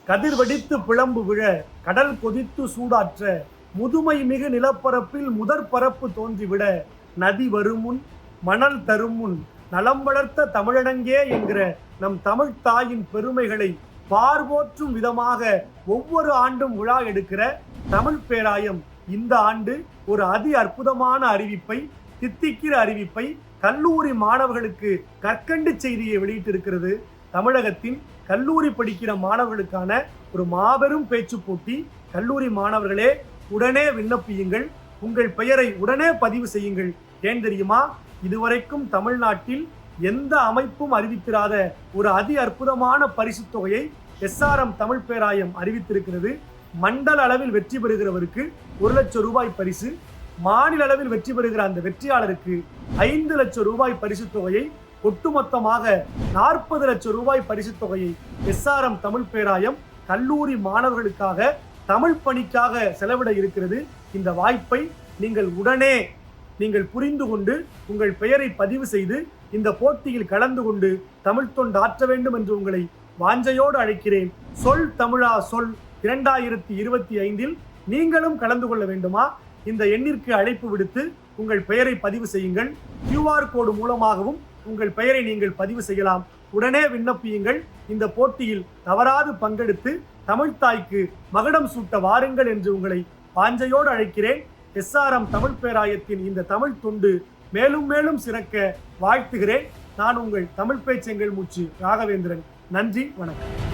கதிர் வெடித்து பிளம்பு விழ கடல் கொதித்து சூடாற்ற முதுமை மிகு நிலப்பரப்பில் முதற் பரப்பு தோன்றிவிட நதி வருமுன் மணல் தருமுன் நலம் வளர்த்த தமிழனங்கே என்கிற நம் தமிழ் தாயின் பெருமைகளை பார்போற்றும் விதமாக ஒவ்வொரு ஆண்டும் விழா எடுக்கிற தமிழ் பேராயம் இந்த ஆண்டு ஒரு அதி அற்புதமான அறிவிப்பை, தித்திக்கிற அறிவிப்பை கல்லூரி மாணவர்களுக்கு கற்கண்டு செய்தியை வெளியிட்டிருக்கிறது. தமிழகத்தின் கல்லூரி படிக்கிற மாணவர்களுக்கான ஒரு மாபெரும் பேச்சு போட்டி. கல்லூரி மாணவர்களே, உடனே விண்ணப்பியுங்கள், உங்கள் பெயரை உடனே பதிவு செய்யுங்கள். ஏன் தெரியுமா? இதுவரைக்கும் தமிழ்நாட்டில் எந்த அமைப்பும் அறிவித்திராத ஒரு அதி அற்புதமான பரிசு தொகையை SRM தமிழ் பேராயம் அறிவித்திருக்கிறது. மண்டல அளவில் வெற்றி பெறுகிறவருக்கு 1 லட்சம் ரூபாய் பரிசு, மாநில அளவில் வெற்றி பெறுகிற அந்த வெற்றியாளருக்கு 5 லட்சம் ரூபாய் பரிசு தொகையை, ஒட்டுமொத்தமாக 40 லட்சம் ரூபாய் பரிசு தொகையை SRM தமிழ் பேராயம் கல்லூரி மாணவர்களுக்காக தமிழ் பணிக்காக செலவிட இருக்கிறது. இந்த வாய்ப்பை நீங்கள் புரிந்து கொண்டு உங்கள் பெயரை பதிவு செய்து இந்த போட்டியில் கலந்து கொண்டு தமிழ் தொண்டு ஆற்ற வேண்டும் என்று உங்களை வாஞ்சையோடு அழைக்கிறேன். சொல் தமிழா சொல் 2025 நீங்களும் கலந்து கொள்ள வேண்டுமா? இந்த எண்ணிற்கு அழைப்பு விடுத்து உங்கள் பெயரை பதிவு செய்யுங்கள். QR கோடு மூலமாகவும் உங்கள் பெயரை நீங்கள் பதிவு செய்யலாம். உடனே விண்ணப்பியுங்கள். இந்த போட்டியில் தவறாது பங்கெடுத்து தமிழ்த்தாய்க்கு மகுடம் சூட்ட வாருங்கள் என்று உங்களை வாஞ்சையோடு அழைக்கிறேன். SRM தமிழ் பேராயத்தின் இந்த தமிழ் தொண்டு மேலும் மேலும் சிறக்க வாழ்த்துகிறேன். நான் உங்கள் தமிழ் பேச்செங்கல் மூச்சு ராகவேந்திரன். நன்றி, வணக்கம்.